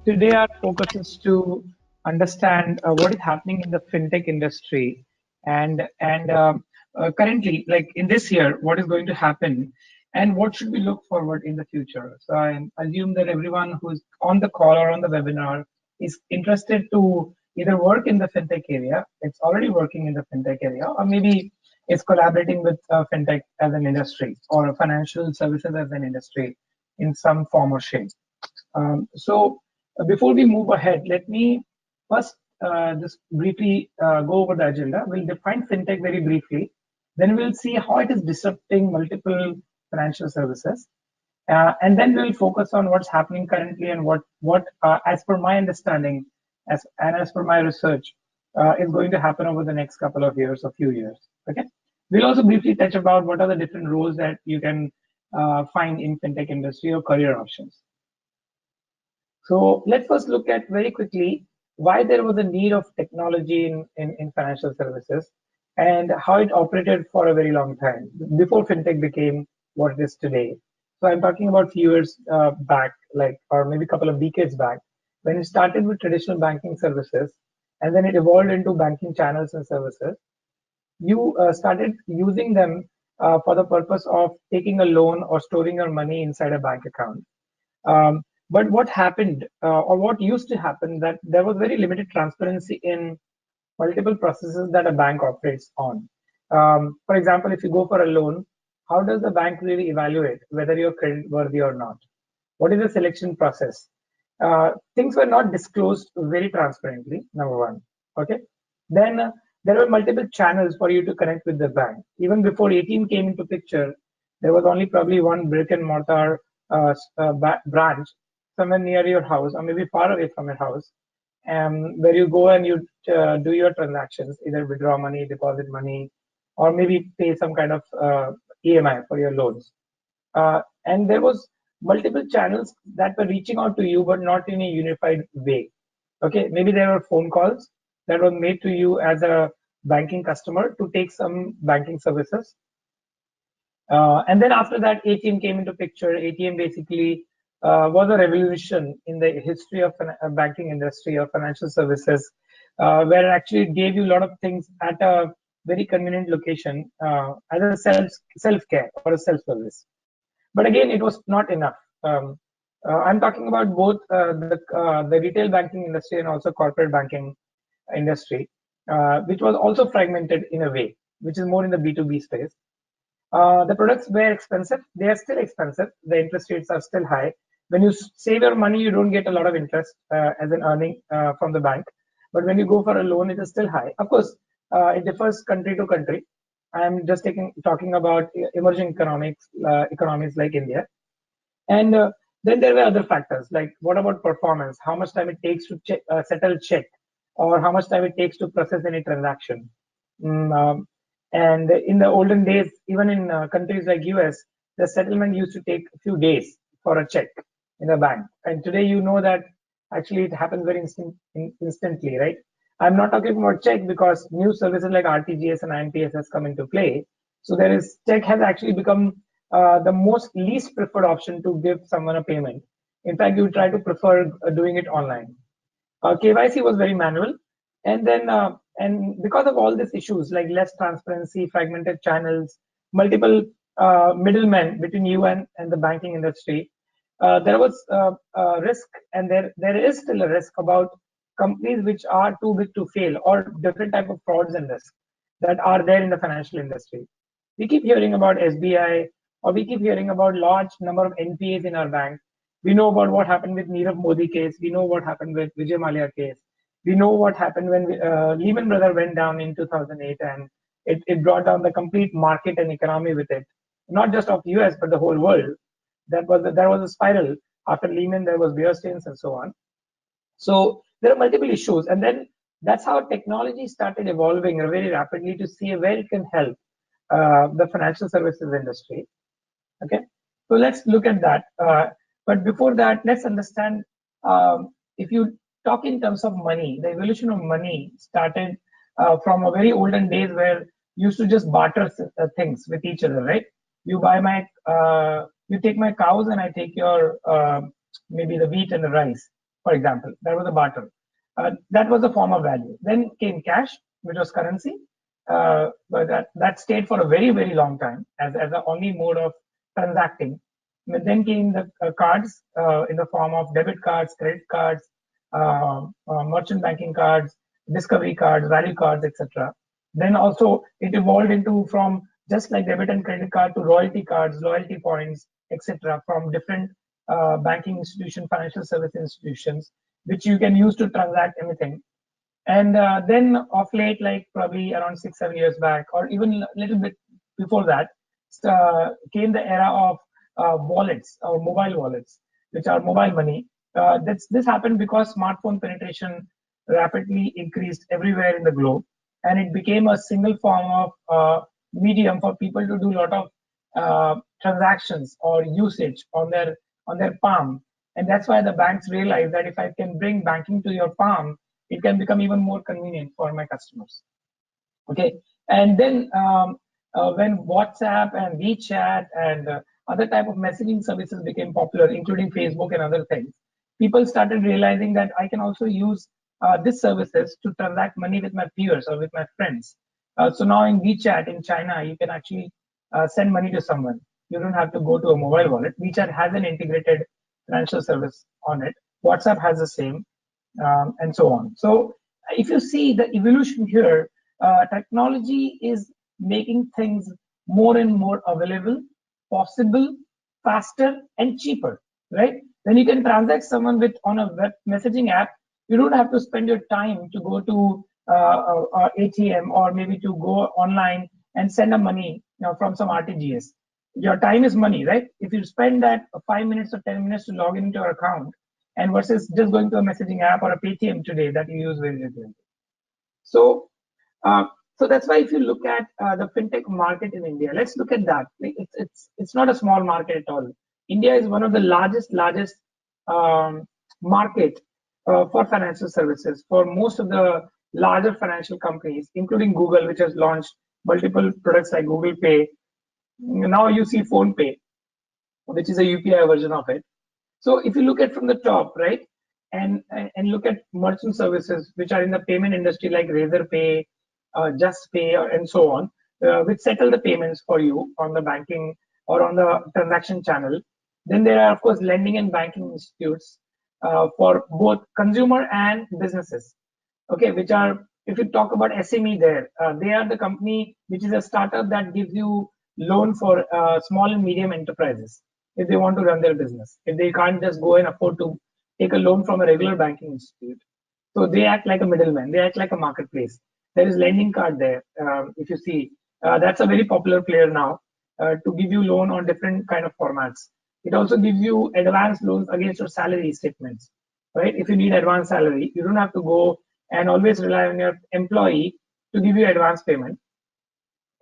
Today our focus is to understand what is happening in the fintech industry and currently, like in this year, what is going to happen and what should we look forward in the future. So I assume that everyone who's on the call or on the webinar is interested to either work in the fintech area, it's already working in the fintech area, or maybe it's collaborating with fintech as an industry or financial services as an industry in some form or shape. Before we move ahead, let me first just briefly go over the agenda. We'll define fintech very briefly. Then we'll see how it is disrupting multiple financial services. And then we'll focus on what's happening currently and what as per my understanding, as per my research, is going to happen over the next couple of years or few years. Okay. We'll also briefly touch about what are the different roles that you can find in fintech industry or career options. So let's first look at very quickly why there was a need of technology in financial services and how it operated for a very long time before fintech became what it is today. So I'm talking about few years back, like, or maybe a couple of decades back, when it started with traditional banking services and then it evolved into banking channels and services. You started using them for the purpose of taking a loan or storing your money inside a bank account. But what happened, or what used to happen, that there was very limited transparency in multiple processes that a bank operates on. For example, if you go for a loan, how does the bank really evaluate whether you're credit worthy or not? What is the selection process? Things were not disclosed very transparently, number one. Okay. Then there were multiple channels for you to connect with the bank. Even before ATM came into picture, there was only probably one brick and mortar branch somewhere near your house or maybe far away from your house, where you go and you do your transactions, either withdraw money, deposit money, or maybe pay some kind of EMI for your loans. And there was multiple channels that were reaching out to you, but not in a unified way. Okay, maybe there were phone calls that were made to you as a banking customer to take some banking services. And then after that, ATM came into picture. ATM basically was a revolution in the history of banking industry or financial services, where it actually gave you a lot of things at a very convenient location as a self-care or a self-service. But again, it was not enough. I'm talking about both the retail banking industry and also corporate banking industry, which was also fragmented in a way, which is more in the B2B space. The products were expensive. They are still expensive. The interest rates are still high. When you save your money, you don't get a lot of interest as an earning from the bank. But when you go for a loan, it is still high. Of course, it differs country to country. I'm just talking about emerging economies like India. And then there were other factors, like what about performance? How much time it takes to settle check, or how much time it takes to process any transaction. And in the olden days, even in countries like US, the settlement used to take a few days for a check in a bank. And today, you know that actually it happens very instantly, right? I'm not talking about check because new services like RTGS and IMPS has come into play. So check has actually become the most least preferred option to give someone a payment. In fact, you try to prefer doing it online. KYC was very manual. And then, and because of all these issues like less transparency, fragmented channels, multiple middlemen between you and the banking industry, there was a risk, and there is still a risk about companies which are too big to fail, or different type of frauds and risks that are there in the financial industry. We keep hearing about SBI, or we keep hearing about large number of NPAs in our bank. We know about what happened with Nirav Modi case. We know what happened with Vijay Mallya case. We know what happened when Lehman Brothers went down in 2008, and it brought down the complete market and economy with it, not just of US but the whole world. There was a spiral. After Lehman, there was bear steins and so on. So there are multiple issues, and then that's how technology started evolving very rapidly to see where it can help the financial services industry. Okay, so let's look at that. But before that, let's understand, if you talk in terms of money, the evolution of money started from a very olden days where you used to just barter things with each other, right? You buy you take my cows and I take your maybe the wheat and the rice. for example. That was a barter. That was a form of value. Then came cash, which was currency, but that stayed for a very, very long time as the only mode of transacting. And then came the cards in the form of debit cards, credit cards, merchant banking cards, discovery cards, value cards, etc. Then also it evolved into from just like debit and credit card to royalty cards, loyalty points, etc. from different banking institutions, financial service institutions, which you can use to transact anything. And then of late, like probably around 6-7 years back, or even a little bit before that, came the era of wallets or mobile wallets, which are mobile money. This happened because smartphone penetration rapidly increased everywhere in the globe, and it became a single form of medium for people to do a lot of transactions or usage on their palm. And that's why the banks realized that if I can bring banking to your palm, it can become even more convenient for my customers. Okay, and then when WhatsApp and WeChat and other type of messaging services became popular, including Facebook and other things, people started realizing that I can also use these services to transact money with my peers or with my friends. So now in WeChat in China, you can actually send money to someone. You don't have to go to a mobile wallet. WeChat has an integrated financial service on it. WhatsApp has the same, and so on. So if you see the evolution here, technology is making things more and more available, possible, faster, and cheaper, right? When you can transact someone with on a web messaging app, you don't have to spend your time to go to ATM or maybe to go online and send a money from some RTGS. Your time is money, right? If you spend that 5 minutes or 10 minutes to log into your account, and versus just going to a messaging app or a Paytm today that you use very regularly. So, so that's why if you look at the fintech market in India, let's look at that. It's not a small market at all. India is one of the largest market for financial services for most of the larger financial companies, including Google, which has launched multiple products like Google Pay. Now you see Phone Pay, which is a UPI version of it. So if you look at from the top, right, and look at merchant services which are in the payment industry like Razor Pay, Just Pay, and so on, which settle the payments for you on the banking or on the transaction channel. Then there are of course lending and banking institutes for both consumer and businesses. Okay, which are, if you talk about SME, they are the company which is a startup that gives you loan for small and medium enterprises if they want to run their business, if they can't just go and afford to take a loan from a regular banking institute. So they act like a middleman, they act like a marketplace. There is lending card there. If you see, that's a very popular player now to give you loan on different kind of formats. It also gives you advanced loans against your salary statements, right? If you need advance salary, you don't have to go and always rely on your employee to give you advance payment.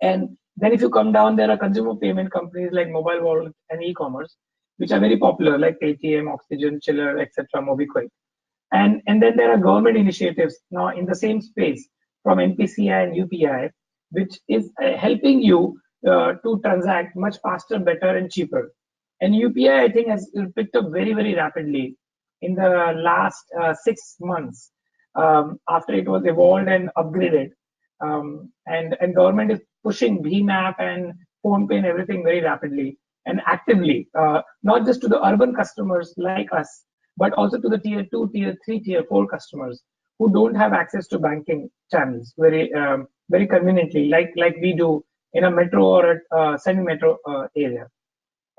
And then if you come down, there are consumer payment companies like mobile wallet and e-commerce, which are very popular, like Paytm, Oxygen, Chiller, etc., MobiKwik. And then there are government initiatives now in the same space from NPCI and UPI, which is helping you to transact much faster, better, and cheaper. And UPI, I think, has picked up very, very rapidly in the last 6 months after it was evolved and upgraded. And government is pushing BHIM and PhonePe and everything very rapidly and actively, not just to the urban customers like us, but also to the tier 2, tier 3, tier 4 customers who don't have access to banking channels very conveniently, like we do in a metro or a semi-metro area.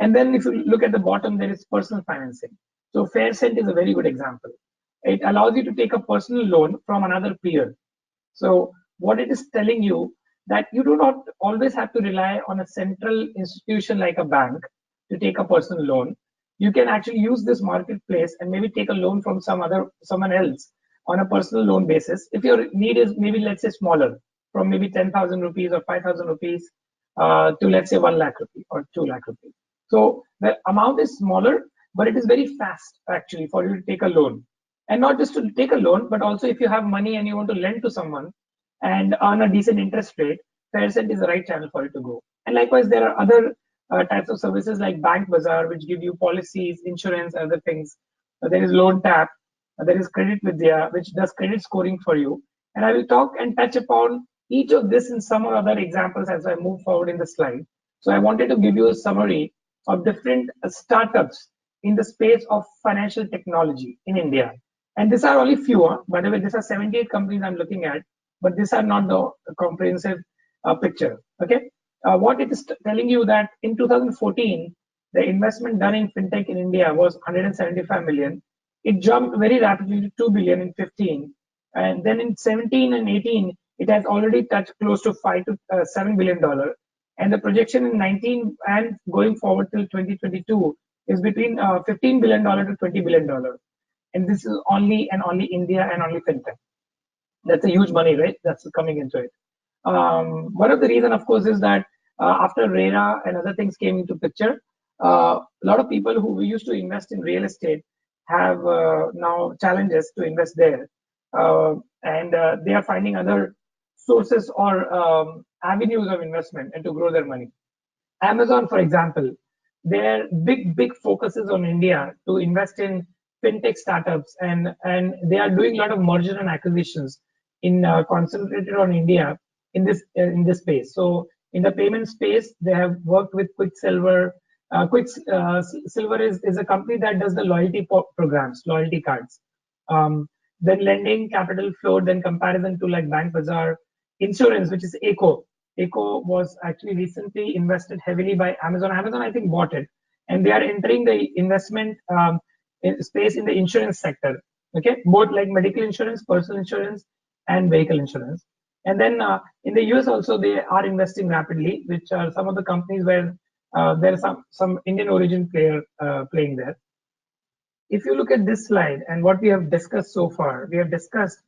And then if you look at the bottom, there is personal financing. So FairCent is a very good example. It allows you to take a personal loan from another peer. So what it is telling you that you do not always have to rely on a central institution like a bank to take a personal loan. You can actually use this marketplace and maybe take a loan from someone else on a personal loan basis. If your need is maybe, let's say, smaller, from maybe 10,000 rupees or 5,000 rupees to, let's say, 1 lakh rupee or 2 lakh rupee. So the amount is smaller, but it is very fast actually for you to take a loan. And not just to take a loan, but also if you have money and you want to lend to someone and earn a decent interest rate, FairCent is the right channel for it to go. And likewise, there are other types of services like Bank Bazaar, which give you policies, insurance, other things. There is Loan Tap, There is Credit Vidya, which does credit scoring for you. And I will talk and touch upon each of this in some or other examples as I move forward in the slide. So I wanted to give you a summary of different startups in the space of financial technology in India. And these are only few. By the way, these are 78 companies I'm looking at, but these are not the comprehensive picture. Okay. What it is telling you that in 2014, the investment done in fintech in India was 175 million. It jumped very rapidly to 2 billion in 15, and then in 17 and 18, it has already touched close to 5 to $7 billion. And the projection in 19 and going forward till 2022 is between $15 billion to $20 billion. And this is only and only India and only fintech. That's a huge money, right? That's coming into it. One of the reason, of course, is that after RERA and other things came into picture, a lot of people who used to invest in real estate have now challenges to invest there, and they are finding other sources or avenues of investment and to grow their money. Amazon, for example, their big focus is on India to invest in fintech startups, and they are doing a lot of merger and acquisitions in concentrated on India in this space. So in the payment space, they have worked with Quicksilver. Quicksilver is a company that does the loyalty programs, loyalty cards. Then lending, capital flow, then comparison to like Bank Bazaar, insurance, which is Eco. Eco was actually recently invested heavily by Amazon. Amazon, I think, bought it, and they are entering the investment space in the insurance sector. Okay, both like medical insurance, personal insurance, and vehicle insurance. And then in the US also, they are investing rapidly, which are some of the companies where there is some Indian origin player playing there. If you look at this slide and what we have discussed so far, we have discussed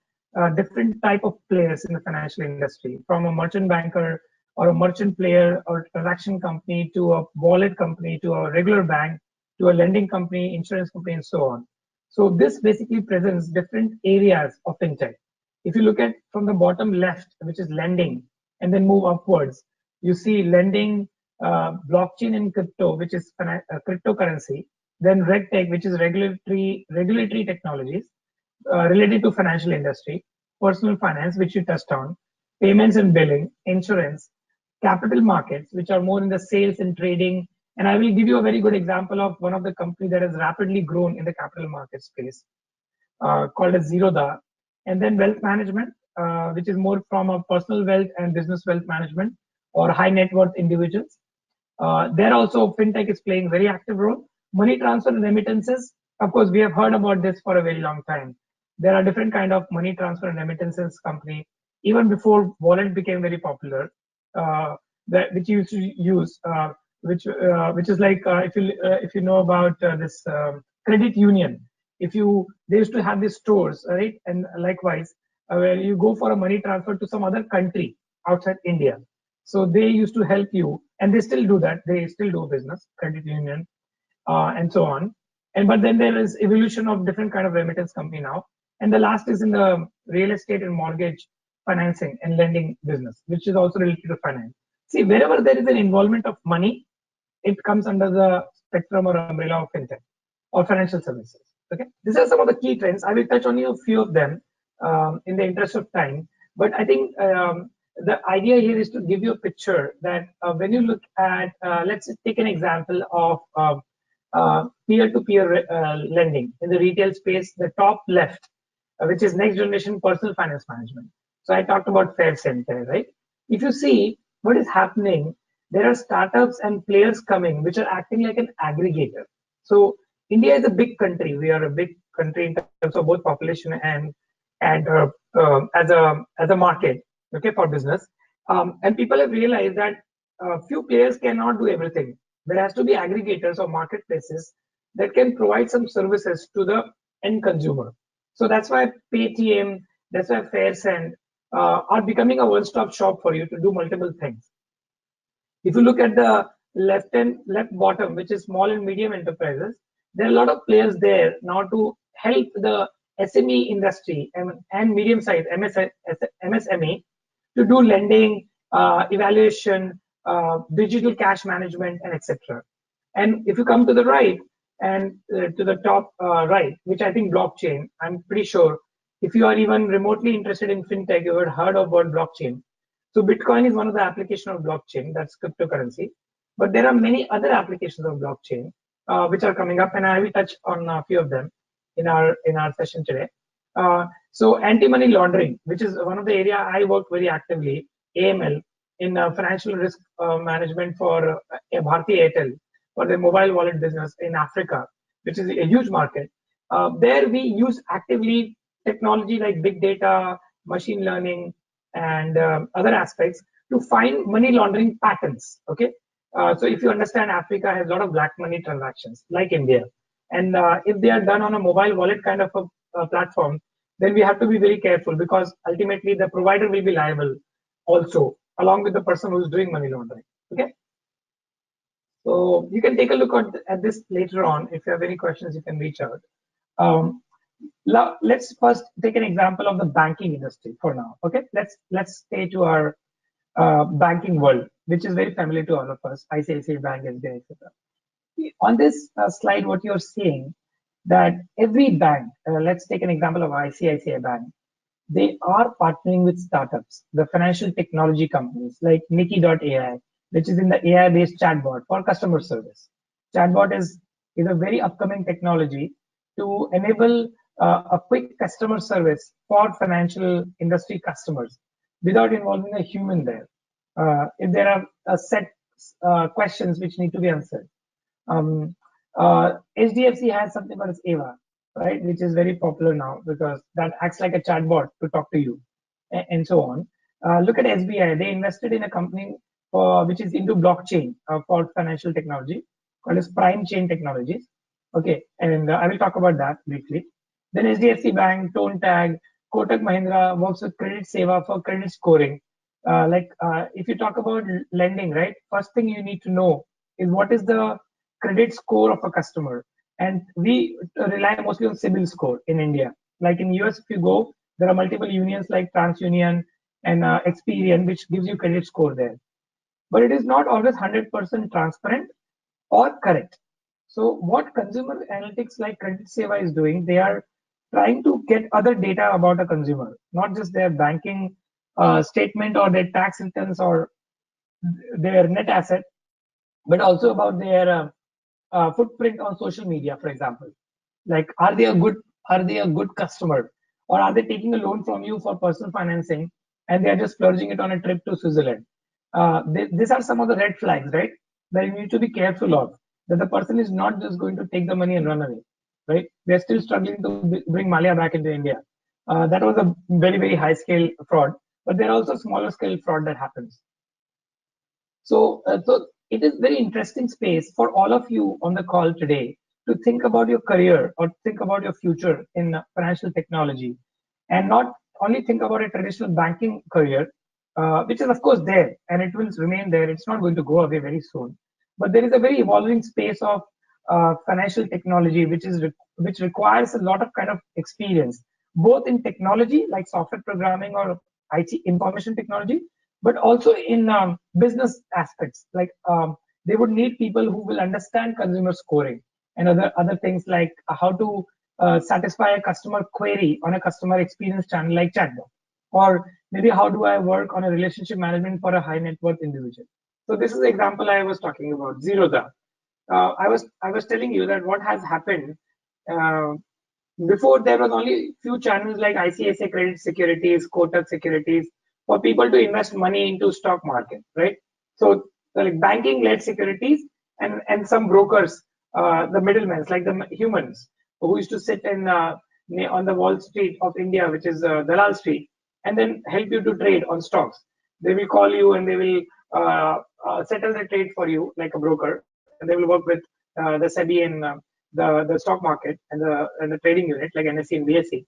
different type of players in the financial industry, from a merchant banker or a merchant player or transaction company to a wallet company to a regular bank to a lending company, insurance company, and so on. So this basically presents different areas of fintech. If you look at from the bottom left, which is lending, and then move upwards, you see lending, blockchain and crypto, which is cryptocurrency, then RegTech, which is regulatory technologies related to financial industry, personal finance, which you touched on, payments and billing, insurance, capital markets, which are more in the sales and trading. And I will give you a very good example of one of the companies that has rapidly grown in the capital market space, called as Zerodha. And then wealth management, which is more from a personal wealth and business wealth management or high net worth individuals. There also fintech is playing very active role. Money transfer and remittances, of course, we have heard about this for a very long time. There are different kind of money transfer and remittances company. Even before wallet became very popular, which you used to use, which is like if you know about this credit union. They used to have these stores, right? And likewise, where you go for a money transfer to some other country outside India. So they used to help you, and they still do that. They still do business, credit union, and so on. But then there is evolution of different kind of remittance company now. And the last is in the real estate and mortgage financing and lending business, which is also related to finance. See, wherever there is an involvement of money, it comes under the spectrum or umbrella of fintech or financial services. Okay, these are some of the key trends. I will touch on a few of them in the interest of time. But I think the idea here is to give you a picture that when you look at, let's take an example of peer-to-peer lending in the retail space, the top left, which is next generation personal finance management. So I talked about Fair Center, right? If you see what is happening, there are startups and players coming which are acting like an aggregator. So India is a big country. We are a big country in terms of both population and as a market, okay, for business. And people have realized that few players cannot do everything. There has to be aggregators or marketplaces that can provide some services to the end consumer. So that's why Paytm, that's why FairSend are becoming a one-stop shop for you to do multiple things. If you look at the left bottom, which is small and medium enterprises, there are a lot of players there now to help the SME industry and medium-sized MSME to do lending, evaluation, digital cash management, and etc. And if you come to the right, and to the top right, which I think blockchain. I'm pretty sure if you are even remotely interested in fintech, you have heard of word blockchain. So Bitcoin is one of the application of blockchain, that's cryptocurrency. But there are many other applications of blockchain which are coming up, and I will touch on a few of them in our session today. So anti-money laundering, which is one of the area I work very actively, AML, in financial risk management for Bharti Airtel, for the mobile wallet business in Africa, which is a huge market. There we use actively technology like big data, machine learning, and other aspects to find money laundering patterns. Okay, so if you understand, Africa has a lot of black money transactions like India, and if they are done on a mobile wallet kind of a platform, then we have to be very careful because ultimately the provider will be liable also along with the person who's doing money laundering. Okay. So you can take a look at this later on. If you have any questions, you can reach out. Um, let's first take an example of the banking industry for now. Okay, let's stay to our banking world, which is very familiar to all of us. ICICI Bank, SBI, etc. On this slide, what you're seeing that every bank, let's take an example of ICICI Bank, they are partnering with startups, the financial technology companies like Nikki.ai, which is in the AI-based chatbot for customer service. Chatbot is a very upcoming technology to enable a quick customer service for financial industry customers without involving a human there. If there are set questions which need to be answered. HDFC has something called as AVA, right, which is very popular now because that acts like a chatbot to talk to you, and so on. Look at SBI; they invested in a company which is into blockchain for financial technology, called as Prime Chain Technologies. Okay, and I will talk about that briefly. Then HDFC Bank, Tone Tag, Kotak Mahindra works with Credit Seva for credit scoring. If you talk about lending, right, first thing you need to know is what is the credit score of a customer, and we rely mostly on CIBIL score in India. Like in US, if you go, there are multiple unions like TransUnion and Experian, which gives you credit score there. But it is not always 100% transparent or correct. So what consumer analytics like Credit Seva is doing, they are trying to get other data about a consumer, not just their banking statement or their tax returns or their net asset, but also about their footprint on social media, for example. Like, are they a good customer, or are they taking a loan from you for personal financing and they are just splurging it on a trip to Switzerland? These are some of the red flags, right? That you need to be careful of. That the person is not just going to take the money and run away, right? They're still struggling to bring Malia back into India. That was a very high scale fraud, but there are also smaller scale fraud that happens. So it is very interesting space for all of you on the call today to think about your career or think about your future in financial technology, and not only think about a traditional banking career, which is of course there and it will remain there. It's not going to go away very soon. But there is a very evolving space of financial technology, which requires a lot of kind of experience, both in technology like software programming or IT information technology, but also in business aspects. Like they would need people who will understand consumer scoring and other things like how to satisfy a customer query on a customer experience channel like chatbot, or maybe how do I work on a relationship management for a high net worth individual. So this is the example I was talking about, Zerodha. I was telling you that what has happened uh, before, there was only few channels like ICICI Credit Securities, Kotak Securities for people to invest money into stock market, right? So like banking-led securities and some brokers, the middlemen, like the humans who used to sit in on the Wall Street of India, which is Dalal Street, and then help you to trade on stocks. They will call you and they will settle the trade for you like a broker, and they will work with the SEBI and the stock market and the trading unit like NSE and BSE.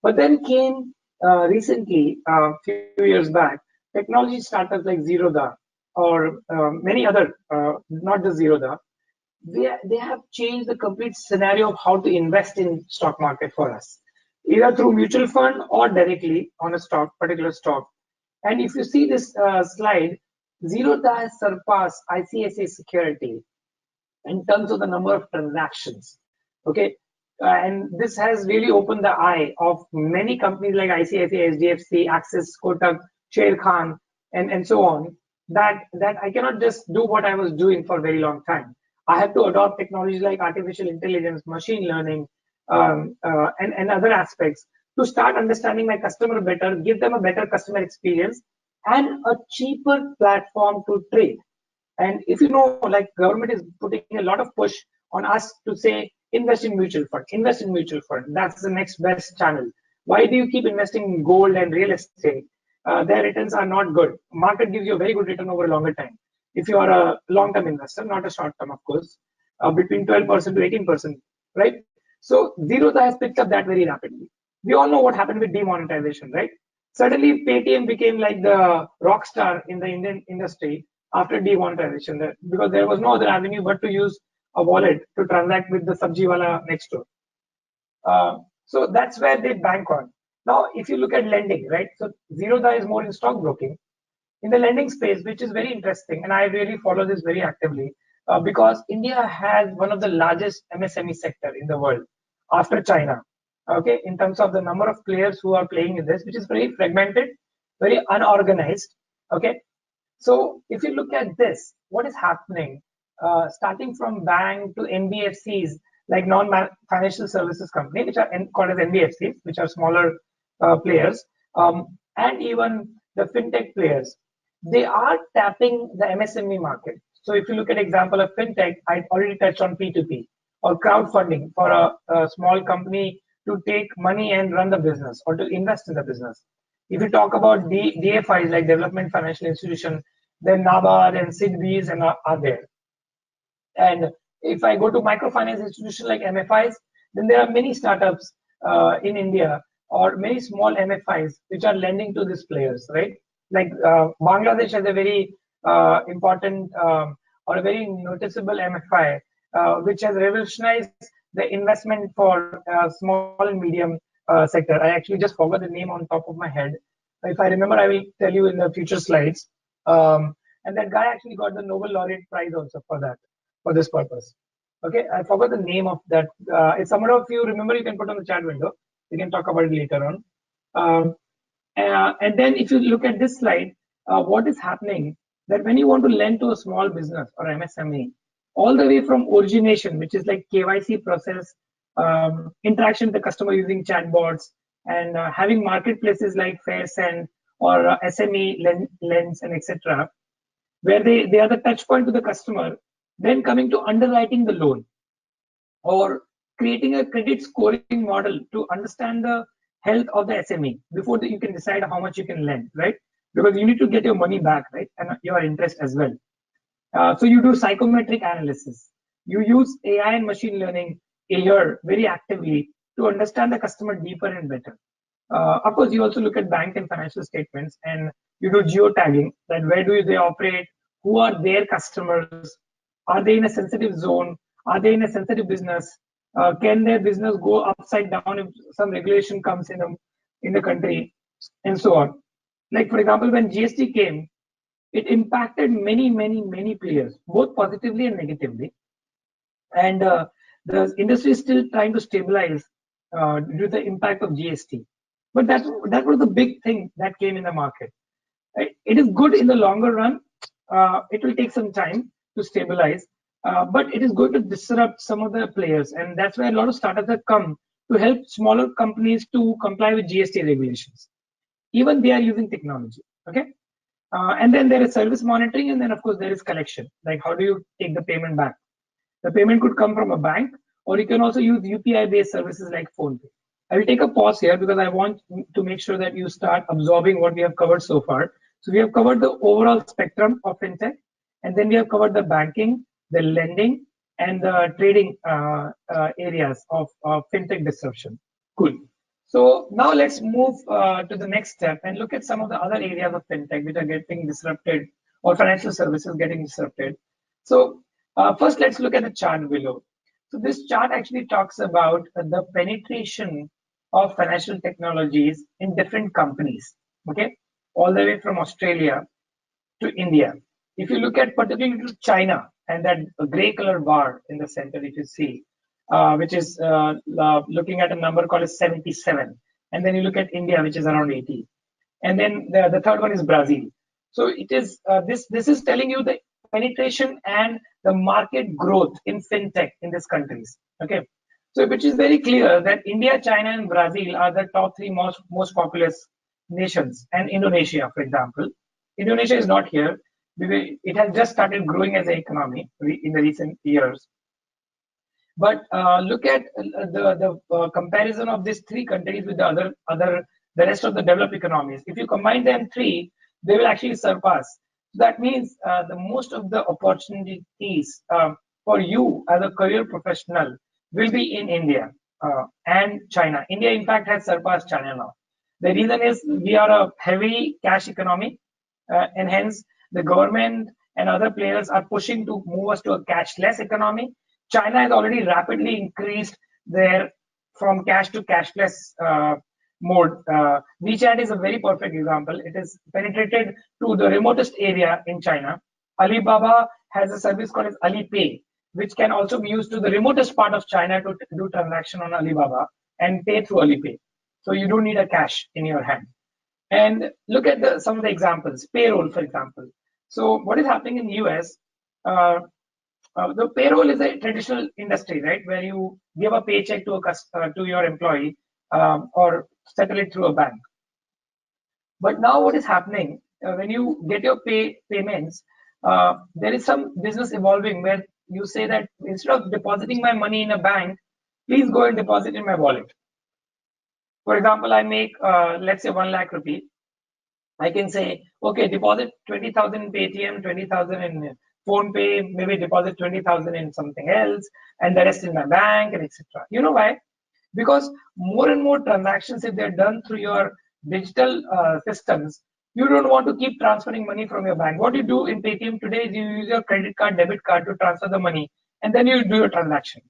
But then came recently, a few years back, technology startups like Zerodha or many other, not just Zerodha, they have changed the complete scenario of how to invest in stock market for us, either through mutual fund or directly on a particular stock. And if you see this slide, Zerodha has surpassed ICICI Security in terms of the number of transactions. Okay, and this has really opened the eye of many companies like ICICI, SDFC, Axis, Kotak, Sher Khan, and so on. That I cannot just do what I was doing for a very long time. I have to adopt technologies like artificial intelligence, machine learning, and other aspects to start understanding my customer better, give them a better customer experience, and a cheaper platform to trade. And if you know, like government is putting a lot of push on us to say invest in mutual fund, invest in mutual fund. That's the next best channel. Why do you keep investing in gold and real estate? Their returns are not good. Market gives you a very good return over a longer time. If you are a long-term investor, not a short-term, of course, between 12% to 18%, right? So Zerodha has picked up that very rapidly. We all know what happened with demonetization, right? Suddenly, Paytm became like the rock star in the Indian industry after demonetization, because there was no other avenue but to use a wallet to transact with the sabjiwala next door. So that's where they bank on. Now, if you look at lending, right? So Zerodha is more in stockbroking. In the lending space, which is very interesting, and I really follow this very actively, because India has one of the largest MSME sector in the world after China. Okay, in terms of the number of players who are playing in this, which is very fragmented, very unorganized. Okay, so if you look at this, what is happening, starting from bank to NBFCs, like non-financial services company, which are called as NBFCs, which are smaller players, and even the FinTech players, they are tapping the MSME market. So if you look at example of FinTech, I already touched on P2P or crowdfunding for a small company to take money and run the business or to invest in the business. If you talk about DFIs like Development Financial Institution, then NABARD and SIDBIs and are there. And if I go to microfinance institution like MFIs, then there are many startups in India or many small MFIs which are lending to these players, right? Like Bangladesh has a very important or a very noticeable MFI which has revolutionized the investment for small and medium sector. I actually just forgot the name on top of my head. If I remember, I will tell you in the future slides. And that guy actually got the Nobel Laureate Prize also for that, for this purpose. Okay, I forgot the name of that. If someone of you remember, you can put on the chat window. We can talk about it later on. And then if you look at this slide, what is happening that when you want to lend to a small business or MSME, all the way from origination, which is like KYC process, interaction with the customer using chatbots, and having marketplaces like FairSend or SME Lens and etc., where they are the touch point to the customer, then coming to underwriting the loan or creating a credit scoring model to understand the health of the SME before you can decide how much you can lend, right? Because you need to get your money back, right? And your interest as well. So you do psychometric analysis. You use AI and machine learning here very actively to understand the customer deeper and better. Of course, you also look at bank and financial statements, and you do geotagging, that where do they operate, who are their customers, are they in a sensitive zone, are they in a sensitive business, can their business go upside down if some regulation comes in the country, and so on. Like for example, when GST came, it impacted many players, both positively and negatively. And the industry is still trying to stabilize due to the impact of GST. But that was the big thing that came in the market. Right? It is good in the longer run. It will take some time to stabilize, but it is going to disrupt some of the players. And that's where a lot of startups have come to help smaller companies to comply with GST regulations. Even they are using technology. Okay. And then there is service monitoring, and then of course there is collection. Like how do you take the payment back? The payment could come from a bank, or you can also use UPI-based services like PhonePe. I will take a pause here because I want to make sure that you start absorbing what we have covered so far. So we have covered the overall spectrum of FinTech, and then we have covered the banking, the lending, and the trading areas of FinTech disruption. Cool. So now let's move to the next step and look at some of the other areas of FinTech which are getting disrupted, or financial services getting disrupted. So first, let's look at the chart below. So this chart actually talks about the penetration of financial technologies in different companies, okay, all the way from Australia to India. If you look at particularly to China and that gray color bar in the center, if you see, which is looking at a number called as 77. And then you look at India, which is around 80. And then the third one is Brazil. So it is this is telling you the penetration and the market growth in fintech in these countries. Okay, so which is very clear that India, China, and Brazil are the top three most populous nations, and Indonesia, for example. Indonesia is not here because it has just started growing as an economy in the recent years. But look at the comparison of these three countries with the rest of the developed economies. If you combine them three, they will actually surpass. So that means the most of the opportunities for you as a career professional will be in India and China. India, in fact, has surpassed China now. The reason is we are a heavy cash economy, and hence the government and other players are pushing to move us to a cashless economy. China has already rapidly increased their from cash to cashless mode. WeChat is a very perfect example. It is penetrated to the remotest area in China. Alibaba has a service called as Alipay, which can also be used to the remotest part of China to do transaction on Alibaba and pay through Alipay. So you don't need a cash in your hand. And look at some of the examples. Payroll, for example. So what is happening in the US? The payroll is a traditional industry, right, where you give a paycheck to your employee or settle it through a bank. But now what is happening when you get your payments, there is some business evolving where you say that instead of depositing my money in a bank, please go and deposit in my wallet. For example, I make let's say 1 lakh rupee. I can say, okay, deposit 20,000 in Paytm, 20,000 in PhonePe, maybe deposit 20,000 in something else, and the rest in my bank, and etc. You know why? Because more and more transactions, if they're done through your digital systems, you don't want to keep transferring money from your bank. What you do in Paytm today is you use your credit card, debit card to transfer the money, and then you do your transaction.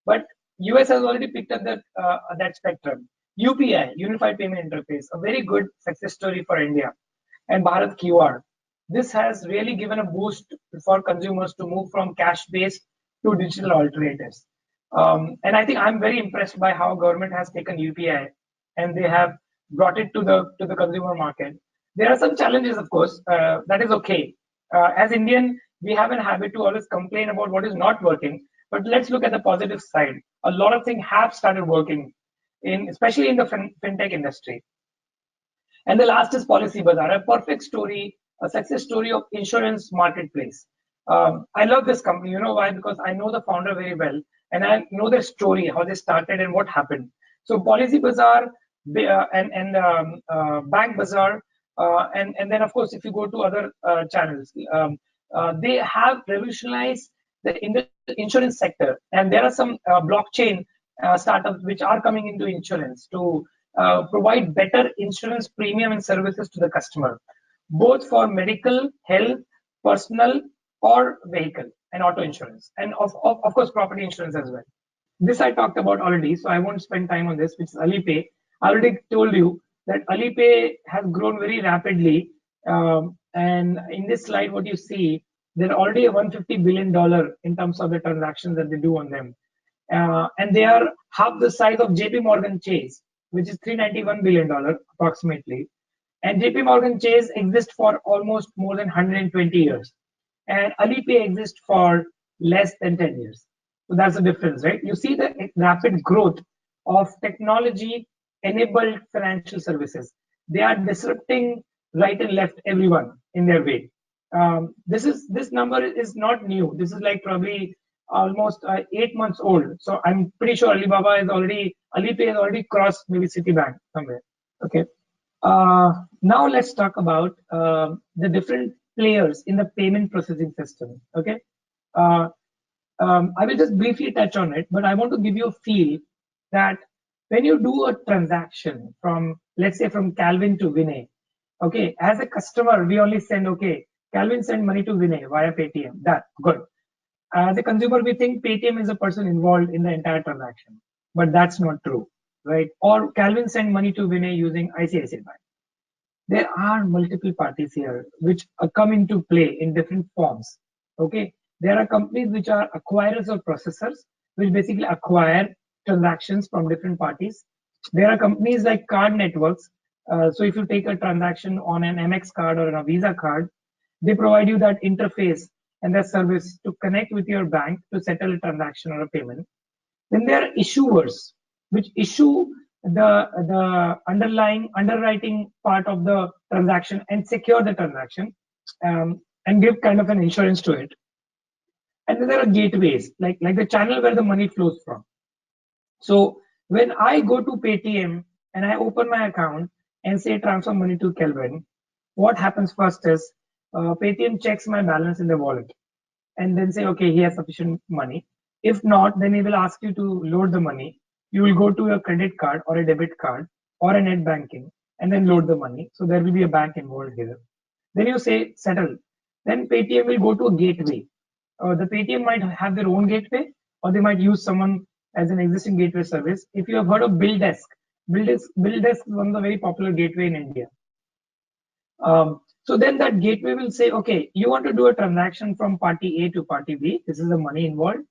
But US has already picked up that spectrum. UPI, Unified Payment Interface, a very good success story for India, and Bharat QR. This has really given a boost for consumers to move from cash-based to digital alternatives. And I think I'm very impressed by how government has taken UPI and they have brought it to the consumer market. There are some challenges, of course. That is okay. As Indian, we have a habit to always complain about what is not working. But let's look at the positive side. A lot of things have started working, especially in the fintech industry. And the last is Policy Bazaar, a perfect story, a success story of insurance marketplace. I love this company. You know why? Because I know the founder very well, and I know their story, how they started and what happened. So Policy Bazaar and Bank Bazaar, and then of course, if you go to other channels, they have revolutionized the insurance sector, and there are some blockchain startups which are coming into insurance to provide better insurance premium and services to the customer, both for medical, health, personal, or vehicle and auto insurance, and of course property insurance as well. This I talked about already, so I won't spend time on this, which is Alipay. I already told you that Alipay has grown very rapidly, and in this slide, what you see, they're already a $150 billion in terms of the transactions that they do on them. And they are half the size of JP Morgan Chase, which is $391 billion approximately. And JP Morgan Chase exists for almost more than 120 years. And Alipay exists for less than 10 years. So that's the difference, right? You see the rapid growth of technology-enabled financial services. They are disrupting right and left everyone in their way. This number is not new. This is like probably almost 8 months old. So I'm pretty sure Alipay has already crossed maybe Citibank somewhere. Okay. Now let's talk about the different players in the payment processing system. Okay. I will just briefly touch on it, but I want to give you a feel that when you do a transaction from, let's say, from Calvin to Vinay, okay, as a customer, we only send, okay, Calvin send money to Vinay via Paytm. That good. As a consumer, we think Paytm is a person involved in the entire transaction, but that's not true, right? Or Calvin sent money to Vinay using ICICI Bank. There are multiple parties here which come into play in different forms. Okay, there are companies which are acquirers or processors, which basically acquire transactions from different parties. There are companies like card networks. So if you take a transaction on an MX card or a Visa card, they provide you that interface and that service to connect with your bank to settle a transaction or a payment. Then there are issuers, which issue the underwriting part of the transaction and secure the transaction, and give kind of an insurance to it. And then there are gateways, like the channel where the money flows from. So when I go to Paytm and I open my account and say transfer money to Kelvin, what happens first is Paytm checks my balance in the wallet and then say, okay, he has sufficient money. If not, then he will ask you to load the money. You will go to a credit card or a debit card or a net banking and then load the money. So there will be a bank involved here. Then you say settle. Then Paytm will go to a gateway. The Paytm might have their own gateway, or they might use someone as an existing gateway service. If you have heard of BillDesk, BillDesk is one of the very popular gateway in India. So then that gateway will say, okay, you want to do a transaction from party A to party B. This is the money involved.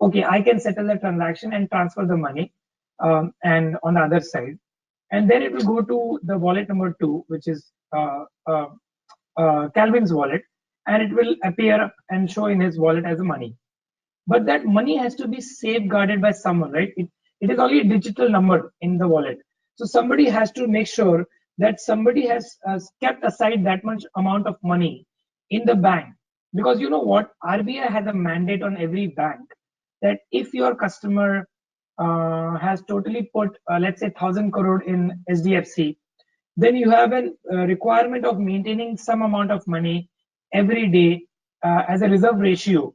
Okay, I can settle the transaction and transfer the money, and on the other side. And then it will go to the wallet number 2, which is Calvin's wallet, and it will appear and show in his wallet as a money. But that money has to be safeguarded by someone, right? It is only a digital number in the wallet. So somebody has to make sure that somebody has kept aside that much amount of money in the bank. Because you know what? RBI has a mandate on every bank that if your customer has totally put, let's say, 1,000 crore in SDFC, then you have a requirement of maintaining some amount of money every day as a reserve ratio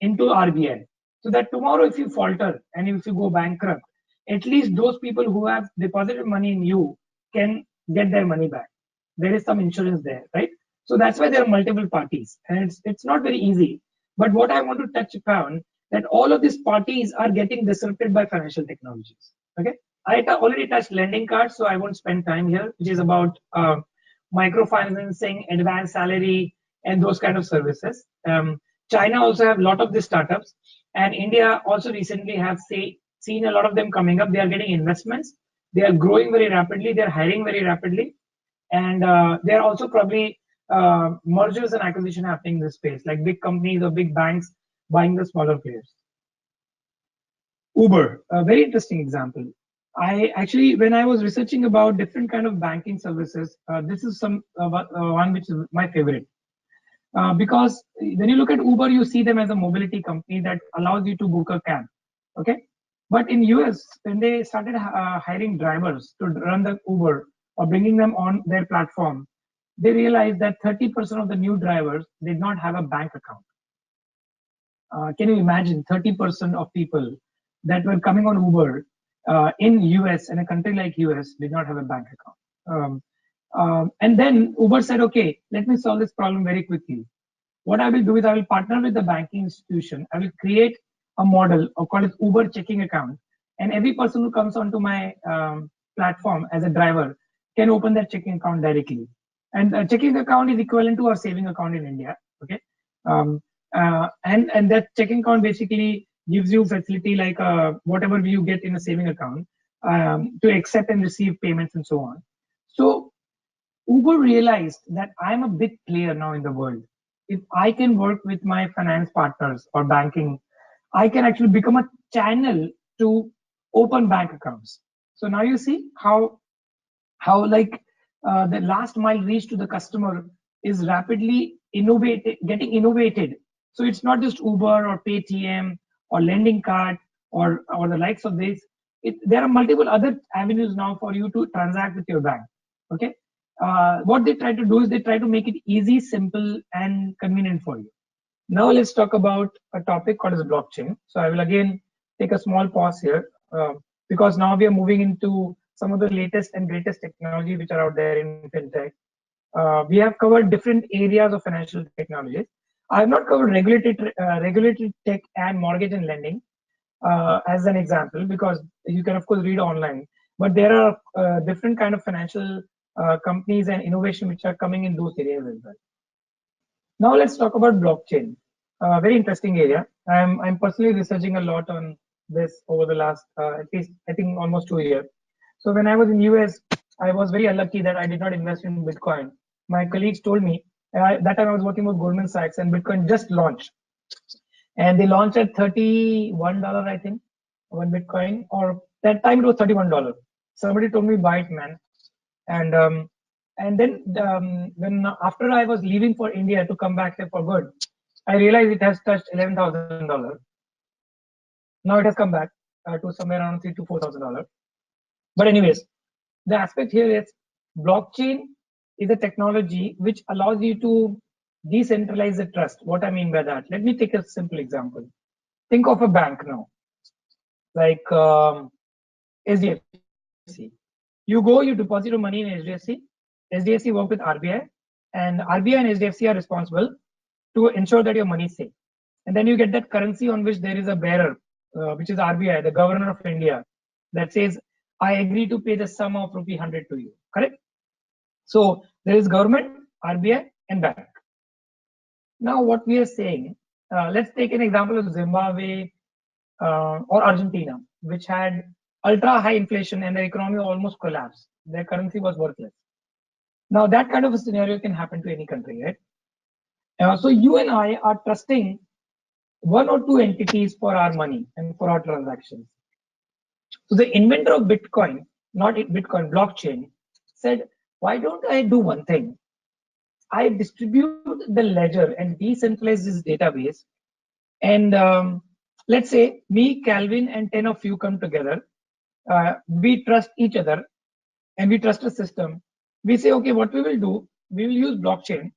into RBI, so that tomorrow if you falter and if you go bankrupt, at least those people who have deposited money in you can get their money back. There is some insurance there, right? So that's why there are multiple parties, and it's not very easy. But what I want to touch upon, that all of these parties are getting disrupted by financial technologies. Okay, I already touched lending cards, so I won't spend time here, which is about microfinancing, advanced salary, and those kind of services. China also have a lot of these startups, and India also recently have seen a lot of them coming up. They are getting investments. They are growing very rapidly. They are hiring very rapidly, and there are also probably mergers and acquisition happening in this space, like big companies or big banks buying the smaller players. Uber, a very interesting example. I actually, when I was researching about different kind of banking services, this is one which is my favorite. Because when you look at Uber, you see them as a mobility company that allows you to book a cab. Okay, but in US, when they started hiring drivers to run the Uber or bringing them on their platform, they realized that 30% of the new drivers did not have a bank account. Can you imagine 30% of people that were coming on Uber in US, in a country like US, did not have a bank account? And then Uber said, okay, let me solve this problem very quickly. What I will do is I will partner with the banking institution. I will create a model called Uber checking account. And every person who comes onto my platform as a driver can open that checking account directly. And a checking account is equivalent to our saving account in India. Okay. And that checking account basically gives you facility like whatever you get in a saving account to accept and receive payments and so on. So Uber realized that I'm a big player now in the world. If I can work with my finance partners or banking, I can actually become a channel to open bank accounts. So now you see how like the last mile reach to the customer is rapidly getting innovated. So it's not just Uber or Paytm or lending card or the likes of this. There are multiple other avenues now for you to transact with your bank. Okay. What they try to do is they try to make it easy, simple, and convenient for you. Now let's talk about a topic called as blockchain. So I will again take a small pause here because now we are moving into some of the latest and greatest technology which are out there in FinTech. We have covered different areas of financial technologies. I have not covered regulated tech and mortgage and lending as an example, because you can of course read online. But there are different kind of financial companies and innovation which are coming in those areas as well. Now let's talk about blockchain. Very interesting area. I'm personally researching a lot on this over the last at least I think almost 2 years. So when I was in US, I was very unlucky that I did not invest in Bitcoin. My colleagues told me that time I was working with Goldman Sachs, and Bitcoin just launched, and they launched at $31, I think, one Bitcoin, or that time it was $31. Somebody told me buy it, man, and then when after I was leaving for India to come back here for good, I realized it has touched $11,000. Now it has come back to somewhere around $3,000 to $4,000. But anyways, the aspect here is blockchain is a technology which allows you to decentralize the trust. What I mean by that, let me take a simple example. Think of a bank now, like SDFC. You go, you deposit your money in SDFC. SDFC work with RBI, and RBI and SDFC are responsible to ensure that your money is safe. And then you get that currency on which there is a bearer, which is RBI, the governor of India, that says, I agree to pay the sum of rupee 100 to you, correct? So there is government, RBI, and bank. Now what we are saying, let's take an example of Zimbabwe or Argentina, which had ultra high inflation and their economy almost collapsed. Their currency was worthless. Now that kind of a scenario can happen to any country, right? So you and I are trusting one or two entities for our money and for our transactions. So the inventor of Bitcoin, not Bitcoin, blockchain, said, why don't I do one thing? I distribute the ledger and decentralize this database. And let's say me, Calvin, and 10 of you come together. We trust each other and we trust a system. We say, okay, what we will do, we will use blockchain,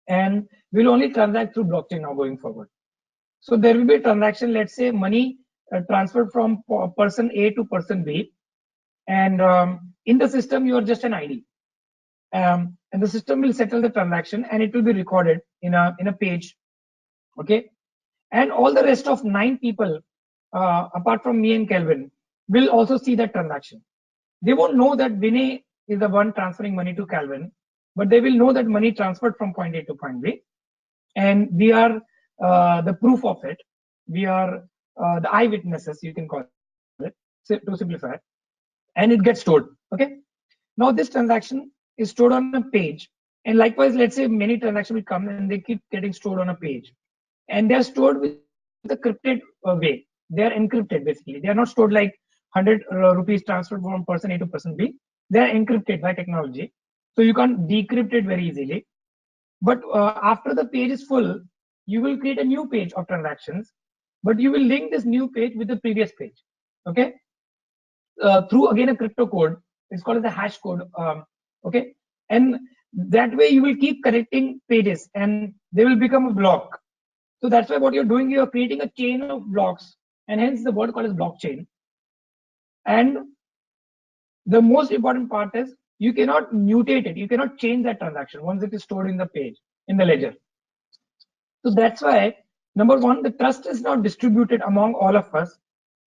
and we'll only transact through blockchain now going forward. So there will be a transaction, let's say money transferred from person A to person B, and in the system you are just an ID, and the system will settle the transaction and it will be recorded in a page, okay? And all the rest of 9 people, apart from me and Kelvin, will also see that transaction. They won't know that Vinay is the one transferring money to Calvin, but they will know that money transferred from point A to point B, and we are the proof of it. We are the eyewitnesses, you can call it, to simplify, and it gets stored. Okay. Now this transaction is stored on a page, and likewise, let's say many transactions will come and they keep getting stored on a page, and they are stored with a crypted way. They are encrypted basically. They are not stored like 100 rupees transferred from person A to person B. They are encrypted by technology, so you can't decrypt it very easily. But after the page is full, you will create a new page of transactions, but you will link this new page with the previous page, okay? Through again a crypto code. It's called as the hash code, okay? And that way you will keep connecting pages and they will become a block. So that's why what you're doing, you're creating a chain of blocks, and hence the word called as blockchain. And the most important part is you cannot mutate it. You cannot change that transaction once it is stored in the page, in the ledger. So that's why, number one, the trust is not distributed among all of us,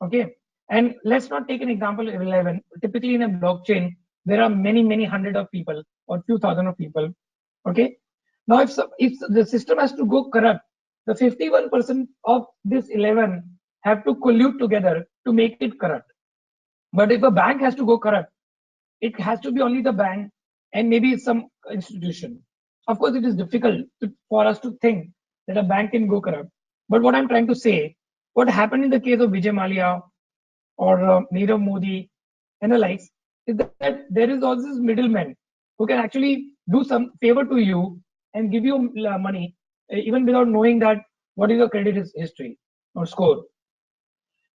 okay? And let's not take an example of 11. Typically in a blockchain, there are many hundred of people or few thousand of people, okay? Now if the system has to go corrupt, the 51% of this 11 have to collude together to make it corrupt. But if a bank has to go corrupt, it has to be only the bank and maybe some institution. Of course, it is difficult for us to think that a bank can go corrupt. But what I'm trying to say, what happened in the case of Vijay Mallya or Nirav Modi and the likes, is that there is also this middleman who can actually do some favor to you and give you money even without knowing that what is your credit history or score.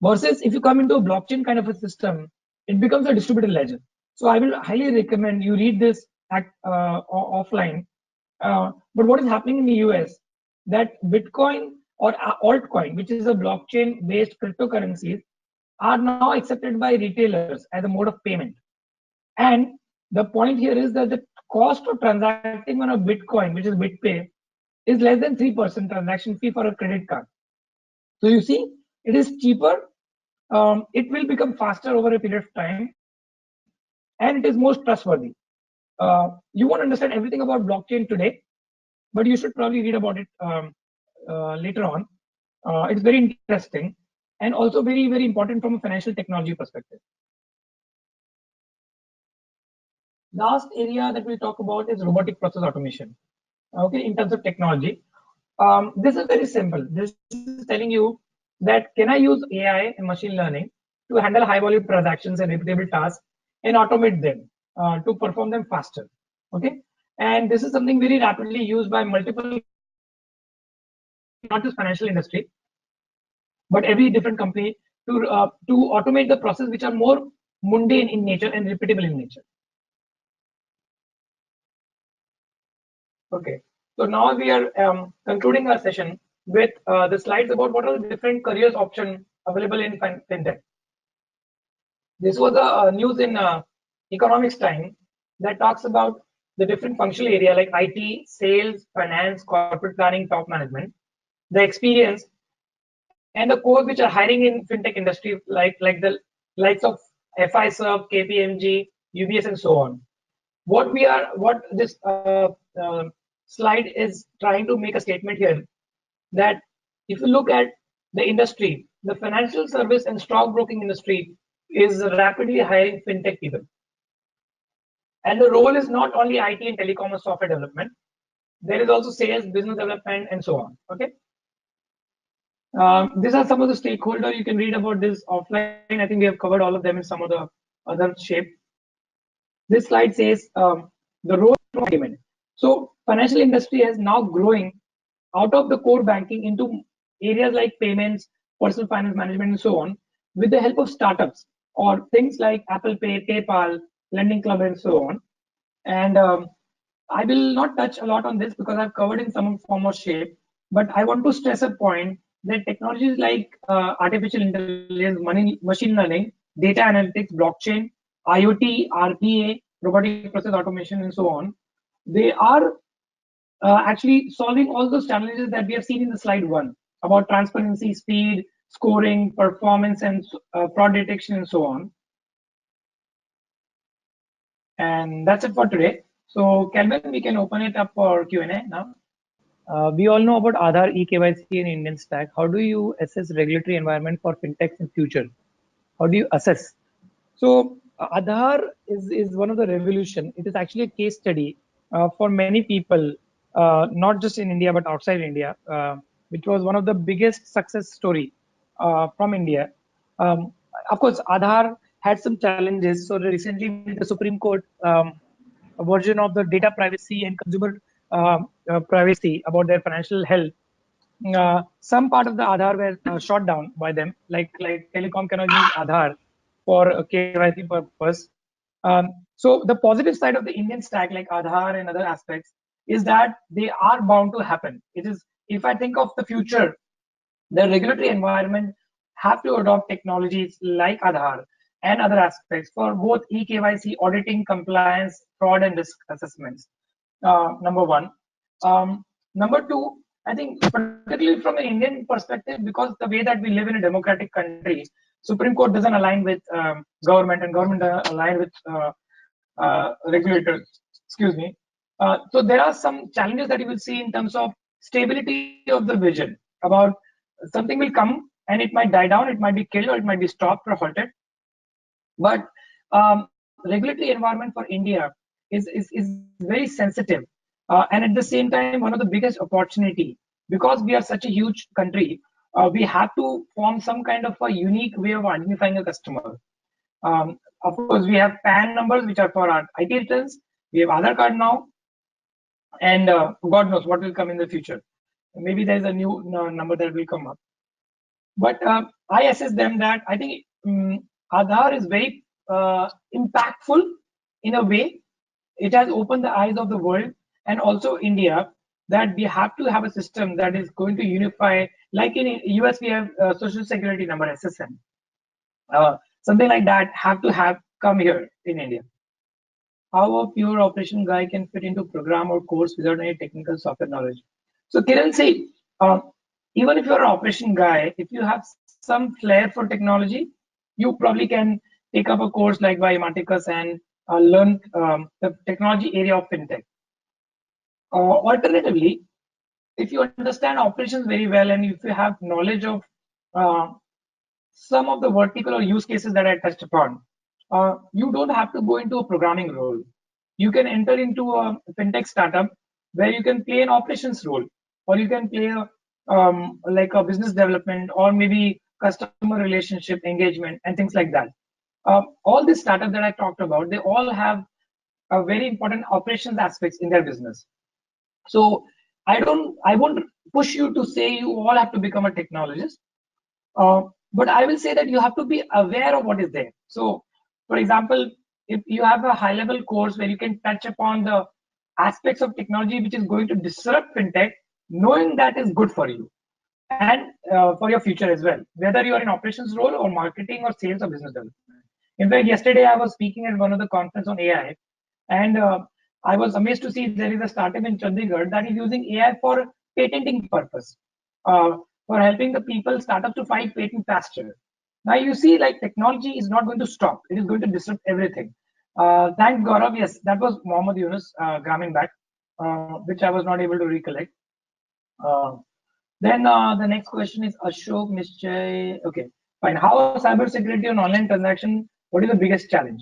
Versus if you come into a blockchain kind of a system, it becomes a distributed ledger. So I will highly recommend you read this offline. But what is happening in the US, that Bitcoin or altcoin, which is a blockchain-based cryptocurrencies, are now accepted by retailers as a mode of payment. And the point here is that the cost of transacting on a Bitcoin, which is BitPay, is less than 3% transaction fee for a credit card. So you see, it is cheaper. It will become faster over a period of time, and it is most trustworthy. You won't understand everything about blockchain today, but you should probably read about it later on. It's very interesting. and also very, very important from a financial technology perspective. Last area that we'll talk about is robotic process automation. Okay, in terms of technology, this is very simple. This is telling you that can I use AI and machine learning to handle high volume transactions and repeatable tasks and automate them to perform them faster. Okay, and this is something very rapidly used by multiple, not just financial industry, but every different company to automate the process which are more mundane in nature and repeatable in nature. Okay, so now we are concluding our session with the slides about what are the different careers option available in FinTech. This was a news in Economics Time that talks about the different functional area like IT, sales, finance, corporate planning, top management, the experience, and the course which are hiring in FinTech industry like the likes of FIServ, KPMG, UBS, and so on. What this slide is trying to make a statement here that if you look at the industry, the financial service and stockbroking industry is rapidly hiring FinTech people. And the role is not only IT and telecom or software development. There is also sales, business development, and so on. Okay. These are some of the stakeholders. You can read about this offline. I think we have covered all of them in some of the other shape. This slide says the role of payment. So financial industry is now growing out of the core banking into areas like payments, personal finance management, and so on, with the help of startups or things like Apple Pay, PayPal, Lending Club, and so on. And I will not touch a lot on this because I've covered in some form or shape, but I want to stress a point that technologies like artificial intelligence, machine learning, data analytics, blockchain, IoT, RPA, robotic process automation, and so on, they are actually solving all those challenges that we have seen in the slide 1 about transparency, speed, scoring, performance, and fraud detection, and so on. And that's it for today. So Kelvin, we can open it up for Q&A now. We all know about Aadhaar, eKYC, and Indian stack. How do you assess regulatory environment for fintechs in future? How do you assess? So Aadhaar is one of the revolution. It is actually a case study for many people, not just in India but outside India, which was one of the biggest success story from India. Of course, Aadhaar had some challenges. So recently, the Supreme Court a version of the data privacy and consumer privacy about their financial health. Some part of the Aadhaar were shot down by them, like telecom cannot use Aadhaar for KYC purpose. So the positive side of the Indian stack, like Aadhaar and other aspects, is that they are bound to happen. It is, if I think of the future, the regulatory environment have to adopt technologies like Aadhaar and other aspects for both eKYC, auditing, compliance, fraud, and risk assessments. Number one. Number two, I think particularly from an Indian perspective, because the way that we live in a democratic country, Supreme Court doesn't align with government and government doesn't align with regulators. Excuse me. So there are some challenges that you will see in terms of stability of the vision about something will come and it might die down, it might be killed, or it might be stopped or halted. But regulatory environment for India is very sensitive. And at the same time, one of the biggest opportunity, because we are such a huge country, we have to form some kind of a unique way of identifying a customer. Of course, we have PAN numbers, which are for our IT returns. We have Aadhaar card now, and God knows what will come in the future. Maybe there's a new number that will come up. But I assess them that I think Aadhaar is very impactful in a way. It has opened the eyes of the world and also India that we have to have a system that is going to unify. Like in US, we have Social Security number SSN. Something like that have to have come here in India. How a pure operation guy can fit into program or course without any technical software knowledge. So Kiran, say, even if you're an operation guy, if you have some flair for technology, you probably can take up a course like by Imarticus and learn the technology area of FinTech. Alternatively, if you understand operations very well and if you have knowledge of some of the vertical or use cases that I touched upon, you don't have to go into a programming role. You can enter into a fintech startup where you can play an operations role, or you can play a like a business development, or maybe customer relationship engagement and things like that. All these startups that I talked about, they all have a very important operations aspects in their business. So I won't push you to say you all have to become a technologist. But I will say that you have to be aware of what is there. So, for example, if you have a high level course where you can touch upon the aspects of technology which is going to disrupt fintech, knowing that is good for you and for your future as well, whether you are in operations role or marketing or sales or business development. In fact, yesterday I was speaking at one of the conference on AI, and I was amazed to see there is a startup in Chandigarh that is using AI for patenting purpose, for helping the people, startups to fight patent faster. Now you see, like technology is not going to stop; it is going to disrupt everything. Thanks, Gaurav. Yes, that was Mohammed Yunus, Gramin back, which I was not able to recollect. Uh, then the next question is Ashok Nishchay. Okay, fine. How cybersecurity on online transaction? What is the biggest challenge?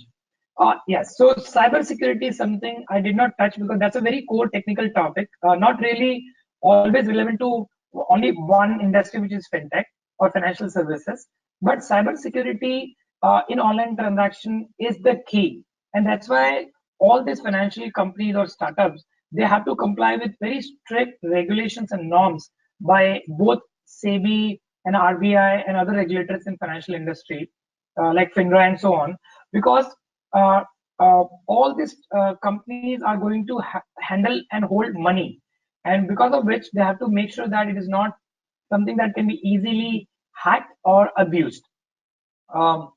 Yes, so cybersecurity is something I did not touch because that's a very core technical topic, not really always relevant to only one industry, which is fintech or financial services. But cybersecurity in online transaction is the key, and that's why all these financial companies or startups, they have to comply with very strict regulations and norms by both SEBI and RBI and other regulators in financial industry, like FINRA and so on, because uh, all these companies are going to handle and hold money, and because of which they have to make sure that it is not something that can be easily hacked or abused. um,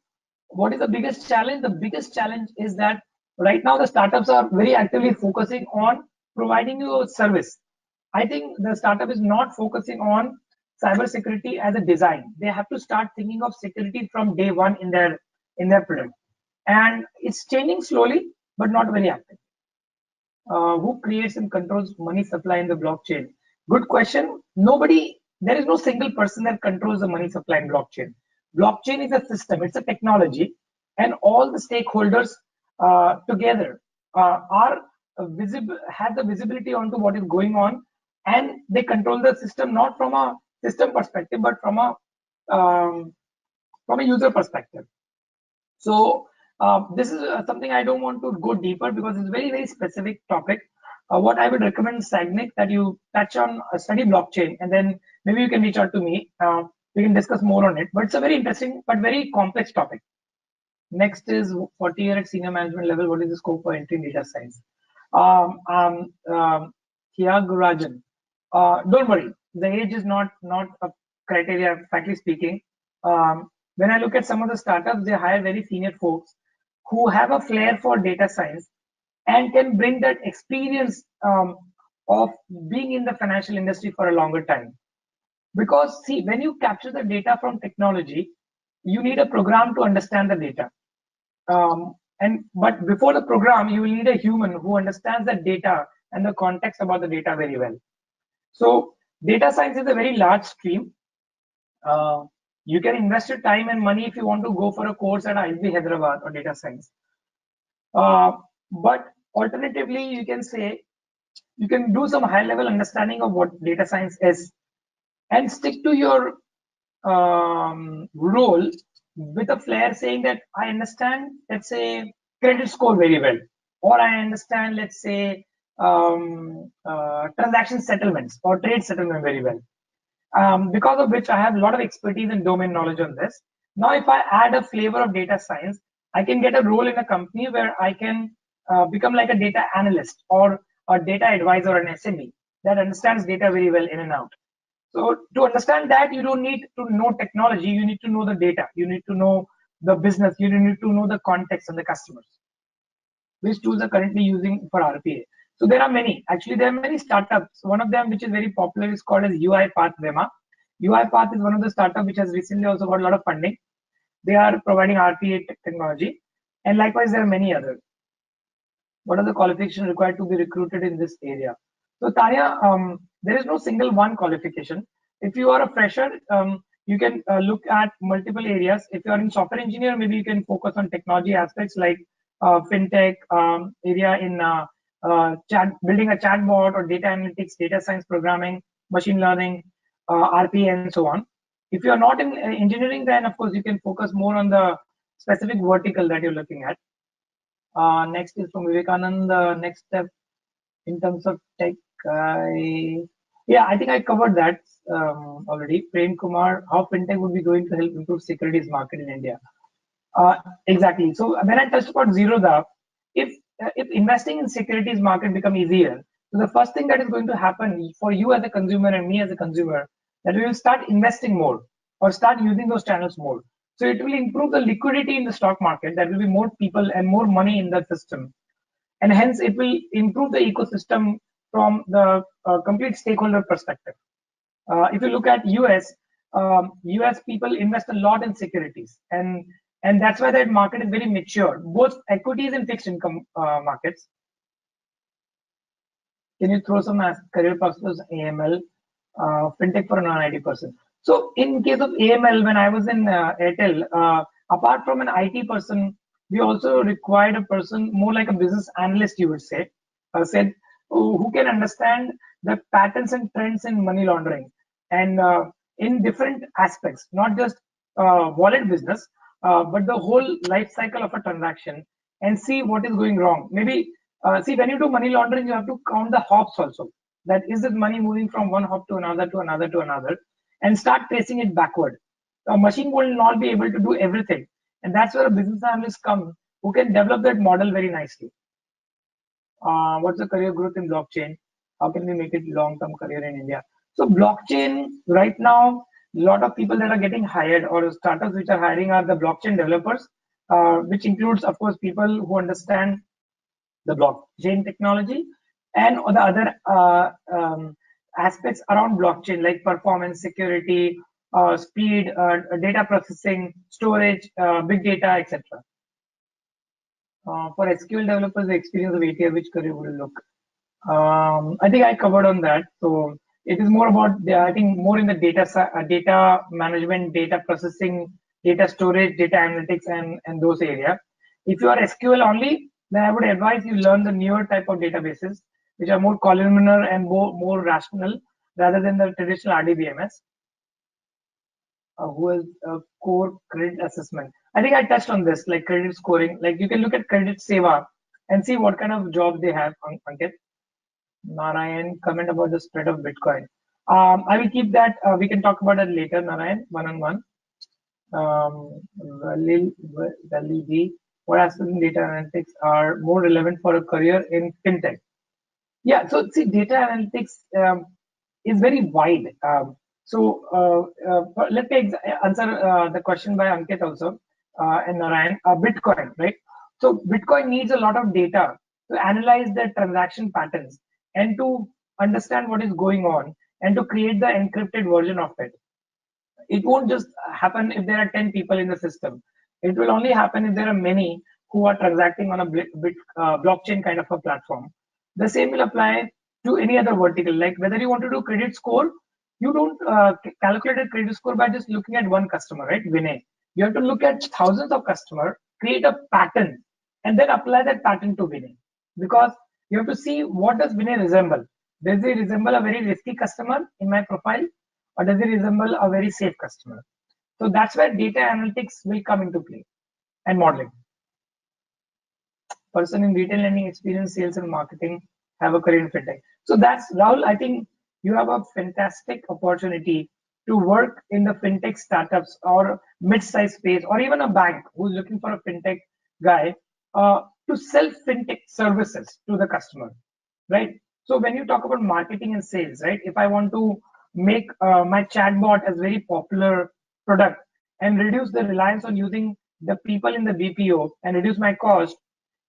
what is the biggest challenge? The biggest challenge is that right now the startups are very actively focusing on providing you a service. I think the startup is not focusing on cybersecurity as a design. They have to start thinking of security from day one in their product, and it's changing slowly, but not very active. Who creates and controls money supply in the blockchain? Good question. Nobody, there is no single person that controls the money supply in blockchain. Blockchain is a system, it's a technology, and all the stakeholders together are visible, have the visibility onto what is going on, and they control the system not from a system perspective, but from a user perspective. So this is something I don't want to go deeper because it's a very, very specific topic. What I would recommend, Sagnik, that you touch on study blockchain, and then maybe you can reach out to me. We can discuss more on it. But it's a very interesting but very complex topic. Next is 40-year at senior management level. What is the scope for entry in data science? Thiagurajan, don't worry. The age is not a criteria, frankly speaking. When I look at some of the startups, they hire very senior folks who have a flair for data science and can bring that experience of being in the financial industry for a longer time. Because see, when you capture the data from technology, you need a program to understand the data. And but before the program, you will need a human who understands the data and the context about the data very well. So data science is a very large stream. Uh, you can invest your time and money if you want to go for a course at ISB Hyderabad or data science. But alternatively, you can say you can do some high level understanding of what data science is and stick to your role with a flair saying that I understand, let's say, credit score very well, or I understand, let's say, transaction settlements or trade settlement very well. Because of which I have a lot of expertise and domain knowledge on this. Now, if I add a flavor of data science, I can get a role in a company where I can become like a data analyst or a data advisor or an SME that understands data very well in and out. So to understand that, you don't need to know technology, you need to know the data, you need to know the business, you need to know the context and the customers. Which tools are currently using for RPA? So there are many. Actually, there are many startups. One of them, which is very popular, is called as UiPath Vema. UiPath is one of the startups which has recently also got a lot of funding. They are providing RPA technology, and likewise there are many others. What are the qualifications required to be recruited in this area? So Tanya, there is no single one qualification. If you are a fresher, You can look at multiple areas. If you are in software engineer, maybe you can focus on technology aspects like FinTech area in building a chatbot or data analytics, data science programming, machine learning, RP, and so on. If you are not in engineering, then of course you can focus more on the specific vertical that you're looking at. Next is from Vivekanand. Next step in terms of tech, yeah, I think I covered that already. Prem Kumar, how fintech would be going to help improve securities market in India? Exactly. So when I touched about Zerodha, if investing in securities market become easier, so the first thing that is going to happen for you as a consumer and me as a consumer, that we will start investing more or start using those channels more. So it will improve the liquidity in the stock market. There will be more people and more money in the system, and hence it will improve the ecosystem from the complete stakeholder perspective. If you look at US people invest a lot in securities, and that's why that market is very mature, both equities and fixed income markets. Can you throw some career paths AML, fintech for a non-IT person? So in case of AML, when I was in Airtel, apart from an IT person, we also required a person more like a business analyst, you would say, said who can understand the patterns and trends in money laundering and in different aspects, not just wallet business, but the whole life cycle of a transaction, and see what is going wrong. Maybe see, when you do money laundering, you have to count the hops also. That is this money moving from one hop to another to another to another, and start tracing it backward. A machine will not be able to do everything, and that's where a business analyst come who can develop that model very nicely. What's the career growth in blockchain? How can we make it long-term career in India? So blockchain right now, a lot of people that are getting hired or startups which are hiring are the blockchain developers, which includes, of course, people who understand the blockchain technology and the other aspects around blockchain like performance, security, speed, data processing, storage, big data, etc. For SQL developers, the experience of 8 years, which career would you look? I think I covered on that. So it is more about, I think, more in the data management, data processing, data storage, data analytics, and those areas. If you are SQL only, then I would advise you learn the newer type of databases, which are more columnar and more rational rather than the traditional RDBMS. Who has a core credit assessment? I think I touched on this, like credit scoring. Like you can look at Credit Seva and see what kind of job they have. Ankit, Narayan, comment about the spread of Bitcoin. I will keep that. We can talk about it later, Narayan, one-on-one. Validi, what aspects in data analytics are more relevant for a career in fintech? Yeah, so see, data analytics is very wide. Let me answer the question by Ankit also and Narayan. Bitcoin, right? So Bitcoin needs a lot of data to analyze the transaction patterns and to understand what is going on and to create the encrypted version of it. It won't just happen if there are 10 people in the system. It will only happen if there are many who are transacting on a blockchain kind of a platform. The same will apply to any other vertical, like whether you want to do credit score, you don't calculate a credit score by just looking at one customer, right? Vinay. You have to look at thousands of customers, create a pattern, and then apply that pattern to Vinay. Because you have to see what does Vinay resemble. Does he resemble a very risky customer in my profile, or does he resemble a very safe customer? So that's where data analytics will come into play, and modeling. Person in retail lending experience, sales and marketing, have a career in fintech. So that's, Rahul, I think you have a fantastic opportunity to work in the fintech startups or mid-sized space, or even a bank who's looking for a fintech guy to sell fintech services to the customer, right? So when you talk about marketing and sales, right? If I want to make my chatbot as very popular product and reduce the reliance on using the people in the BPO and reduce my cost,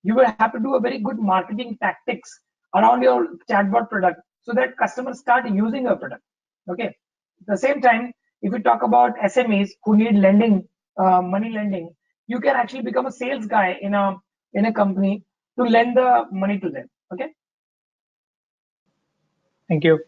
you will have to do a very good marketing tactics around your chatbot product so that customers start using your product. Okay. At the same time, if you talk about SMEs who need lending, money lending, you can actually become a sales guy in a company to lend the money to them. Okay. Thank you.